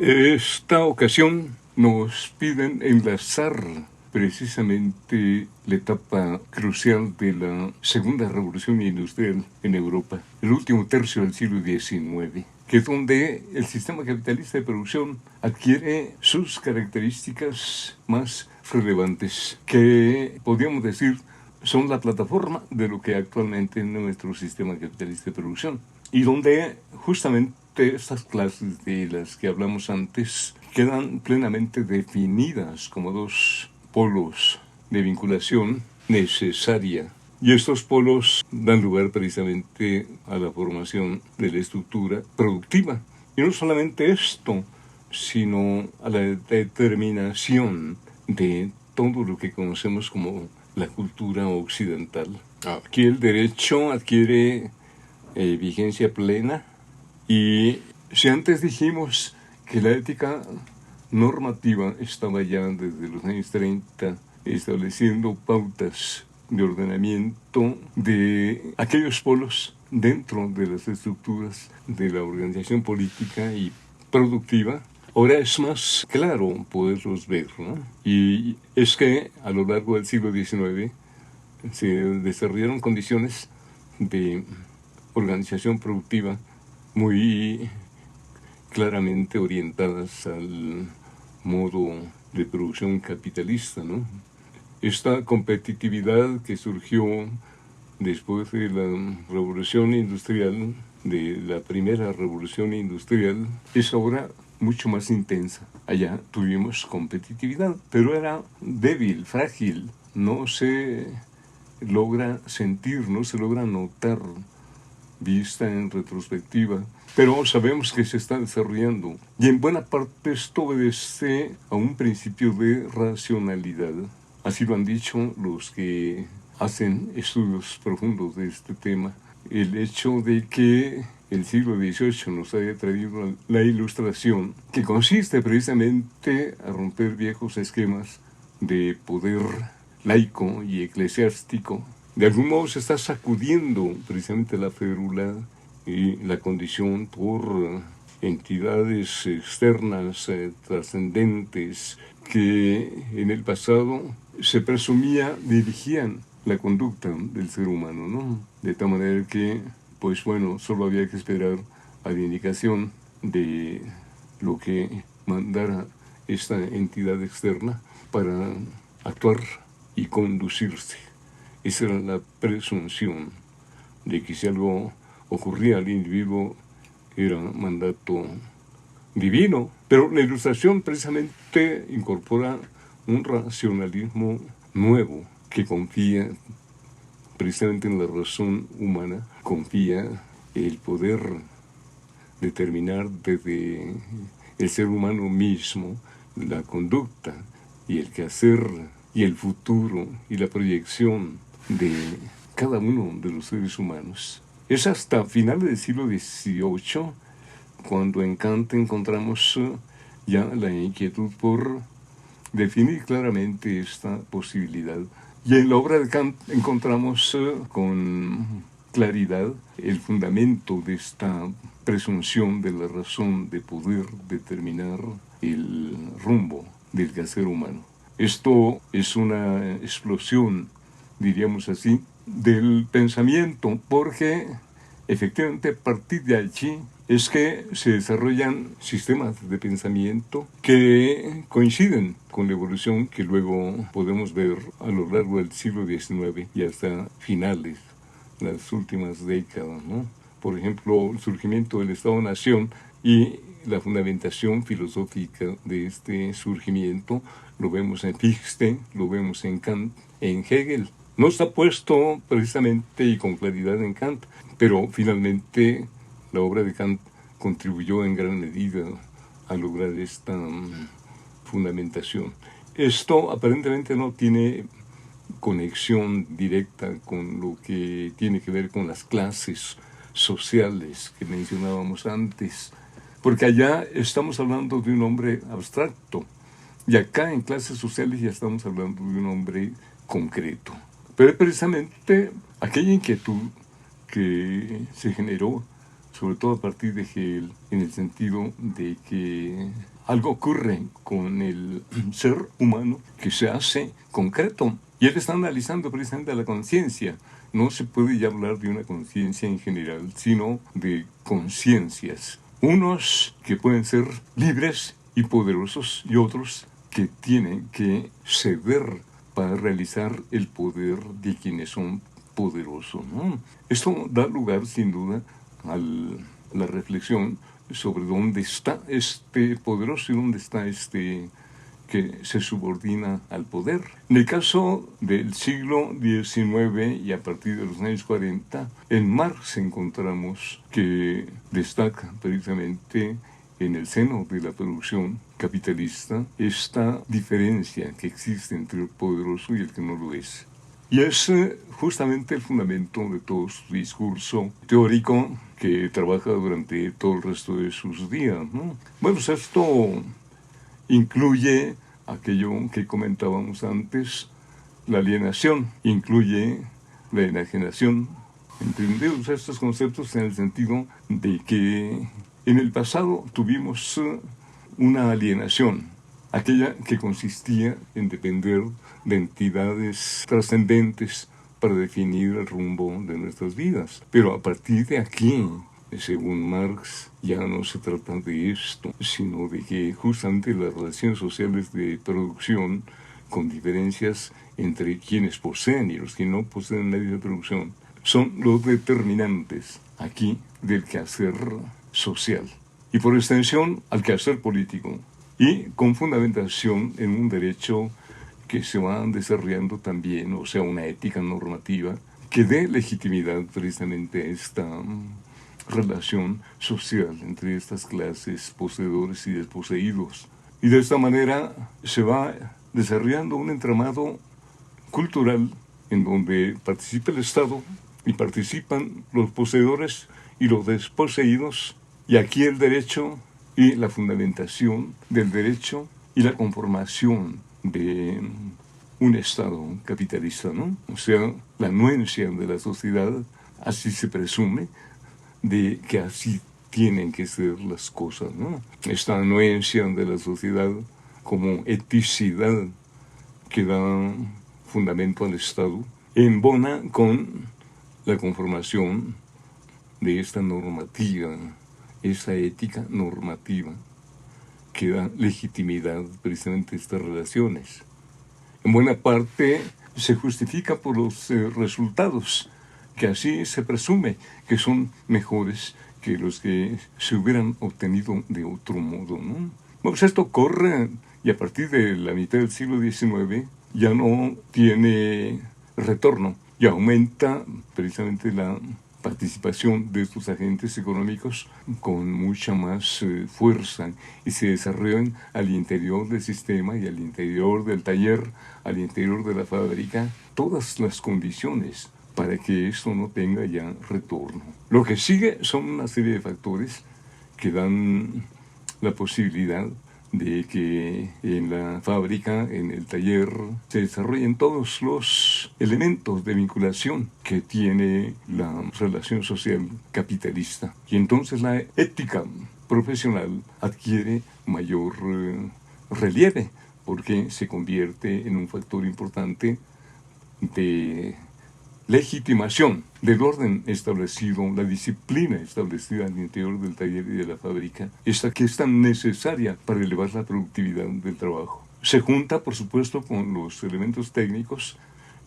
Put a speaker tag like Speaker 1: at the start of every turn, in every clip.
Speaker 1: Esta ocasión nos piden enlazar precisamente la etapa crucial de la Segunda Revolución Industrial en Europa, el último tercio del siglo XIX, que es donde el sistema capitalista de producción adquiere sus características más relevantes, que podríamos decir son la plataforma de lo que actualmente es nuestro sistema capitalista de producción, y donde justamente estas clases de las que hablamos antes quedan plenamente definidas como dos polos de vinculación necesaria. Y estos polos dan lugar precisamente a la formación de la estructura productiva. Y no solamente esto, sino a la determinación de todo lo que conocemos como la cultura occidental. Aquí el derecho adquiere vigencia plena, y si antes dijimos que la ética normativa estaba ya desde los años 30 estableciendo pautas de ordenamiento de aquellos polos dentro de las estructuras de la organización política y productiva, ahora es más claro poderlos ver, ¿no? Y es que a lo largo del siglo XIX se desarrollaron condiciones de organización productiva muy claramente orientadas al modo de producción capitalista, ¿no? Esta competitividad que surgió después de la revolución industrial, de la primera revolución industrial, es ahora mucho más intensa. Allá tuvimos competitividad, pero era débil, frágil, no se logra sentir, no se logra notar vista en retrospectiva, pero sabemos que se está desarrollando, y en buena parte esto obedece a un principio de racionalidad. Así lo han dicho los que hacen estudios profundos de este tema. El hecho de que el siglo XVIII nos haya traído la Ilustración, que consiste precisamente a romper viejos esquemas de poder laico y eclesiástico, de algún modo se está sacudiendo precisamente la férula y la condición por entidades externas, trascendentes, que en el pasado se presumía dirigían la conducta del ser humano, ¿no? De tal manera que, pues bueno, solo había que esperar a la indicación de lo que mandara esta entidad externa para actuar y conducirse. Esa era la presunción de que si algo ocurría al individuo era mandato divino. Pero la Ilustración precisamente incorpora un racionalismo nuevo que confía precisamente en la razón humana, confía el poder determinar desde el ser humano mismo la conducta y el quehacer y el futuro y la proyección de cada uno de los seres humanos. Es hasta finales del siglo XVIII cuando en Kant encontramos ya la inquietud por definir claramente esta posibilidad. Y en la obra de Kant encontramos con claridad el fundamento de esta presunción de la razón de poder determinar el rumbo del quehacer humano. Esto es una explosión, diríamos así, del pensamiento, porque efectivamente a partir de allí es que se desarrollan sistemas de pensamiento que coinciden con la evolución que luego podemos ver a lo largo del siglo XIX y hasta finales, las últimas décadas, ¿no? Por ejemplo, el surgimiento del Estado-Nación y la fundamentación filosófica de este surgimiento lo vemos en Fichte, lo vemos en Kant, en Hegel. No está puesto precisamente y con claridad en Kant, pero finalmente la obra de Kant contribuyó en gran medida a lograr esta fundamentación. Esto aparentemente no tiene conexión directa con lo que tiene que ver con las clases sociales que mencionábamos antes, porque allá estamos hablando de un hombre abstracto, y acá en clases sociales ya estamos hablando de un hombre concreto. Pero precisamente aquella inquietud que se generó, sobre todo a partir de Hegel, en el sentido de que algo ocurre con el ser humano que se hace concreto. Y él está analizando precisamente la conciencia. No se puede ya hablar de una conciencia en general, sino de conciencias. Unos que pueden ser libres y poderosos y otros que tienen que ceder para realizar el poder de quienes son poderosos, ¿no? Esto da lugar, sin duda, a la reflexión sobre dónde está este poderoso y dónde está este que se subordina al poder. En el caso del siglo XIX y a partir de los años 40, en Marx encontramos que destaca precisamente en el seno de la producción capitalista esta diferencia que existe entre el poderoso y el que no lo es. Y es justamente el fundamento de todo su discurso teórico que trabaja durante todo el resto de sus días, ¿no? Bueno, pues esto incluye aquello que comentábamos antes, la alienación, incluye la enajenación. Entendemos estos conceptos en el sentido de que en el pasado tuvimos una alienación, aquella que consistía en depender de entidades trascendentes para definir el rumbo de nuestras vidas. Pero a partir de aquí, según Marx, ya no se trata de esto, sino de que justamente las relaciones sociales de producción, con diferencias entre quienes poseen y los que no poseen medios de producción, son los determinantes aquí del quehacer social y por extensión al quehacer político, y con fundamentación en un derecho que se va desarrollando también, o sea, una ética normativa que dé legitimidad precisamente a esta relación social entre estas clases poseedores y desposeídos. Y de esta manera se va desarrollando un entramado cultural en donde participa el Estado y participan los poseedores y los desposeídos, y aquí el derecho y la fundamentación del derecho y la conformación de un Estado capitalista, ¿no? O sea, la anuencia de la sociedad, así se presume, de que así tienen que ser las cosas, ¿no? Esta anuencia de la sociedad como eticidad que da fundamento al Estado, embona con la conformación de esta normativa, esa ética normativa que da legitimidad precisamente a estas relaciones. En buena parte se justifica por los resultados, que así se presume que son mejores que los que se hubieran obtenido de otro modo, ¿no? Bueno, pues esto corre, y a partir de la mitad del siglo XIX ya no tiene retorno, y aumenta precisamente la participación de estos agentes económicos con mucha más fuerza, y se desarrollan al interior del sistema y al interior del taller, al interior de la fábrica, todas las condiciones para que esto no tenga ya retorno. Lo que sigue son una serie de factores que dan la posibilidad de que en la fábrica, en el taller, se desarrollen todos los elementos de vinculación que tiene la relación social capitalista. Y entonces la ética profesional adquiere mayor relieve, porque se convierte en un factor importante de legitimación del orden establecido, la disciplina establecida al interior del taller y de la fábrica, esta que es tan necesaria para elevar la productividad del trabajo. Se junta, por supuesto, con los elementos técnicos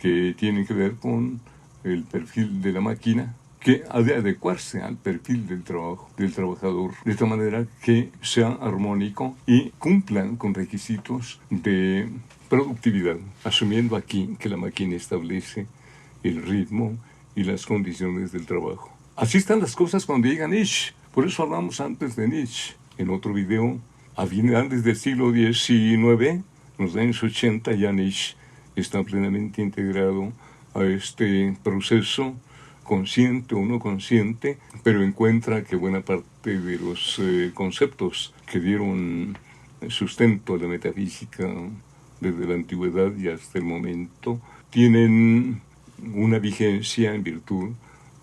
Speaker 1: que tienen que ver con el perfil de la máquina, que ha de adecuarse al perfil del trabajo, del trabajador, de esta manera que sea armónico y cumplan con requisitos de productividad, asumiendo aquí que la máquina establece el ritmo y las condiciones del trabajo. Así están las cosas cuando llega Nietzsche. Por eso hablamos antes de Nietzsche. En otro video, a finales del siglo XIX, en los años 80, ya Nietzsche está plenamente integrado a este proceso, consciente o no consciente, pero encuentra que buena parte de los conceptos que dieron sustento a la metafísica desde la antigüedad y hasta el momento tienen una vigencia en virtud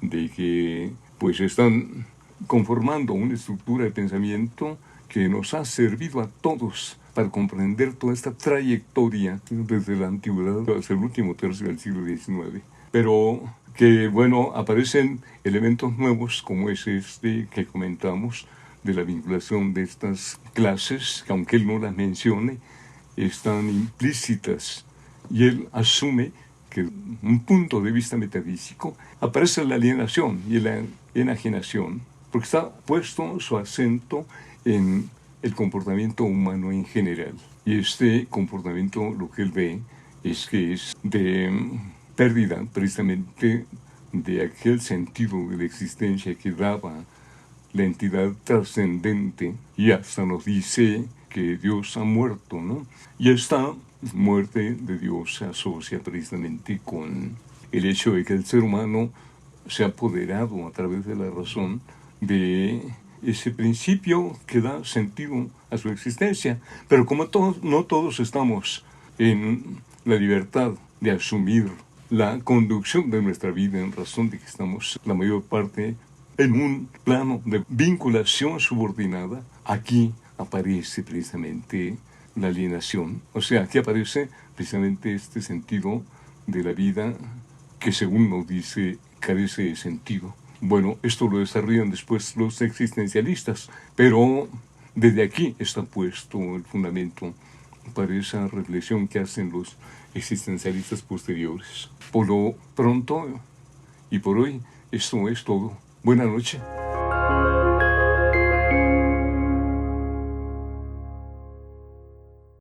Speaker 1: de que pues están conformando una estructura de pensamiento que nos ha servido a todos para comprender toda esta trayectoria desde la antigüedad hasta el último tercio del siglo XIX. Pero que, bueno, aparecen elementos nuevos como es este que comentamos, de la vinculación de estas clases, que aunque él no las mencione, están implícitas. Y él asume que, desde un punto de vista metafísico, aparece la alienación y la enajenación, porque está puesto su acento en el comportamiento humano en general. Y este comportamiento, lo que él ve, es que es de pérdida precisamente de aquel sentido de la existencia que daba la entidad trascendente, y hasta nos dice que Dios ha muerto, ¿no? Y esta muerte de Dios se asocia precisamente con el hecho de que el ser humano se ha apoderado a través de la razón de ese principio que da sentido a su existencia. Pero como no todos estamos en la libertad de asumir la conducción de nuestra vida en razón de que estamos la mayor parte en un plano de vinculación subordinada, aquí aparece precisamente la alienación. O sea, aquí aparece precisamente este sentido de la vida que, según nos dice, carece de sentido. Bueno, esto lo desarrollan después los existencialistas, pero desde aquí está puesto el fundamento para esa reflexión que hacen los existencialistas posteriores. Por lo pronto y por hoy, esto es todo. Buenas noches.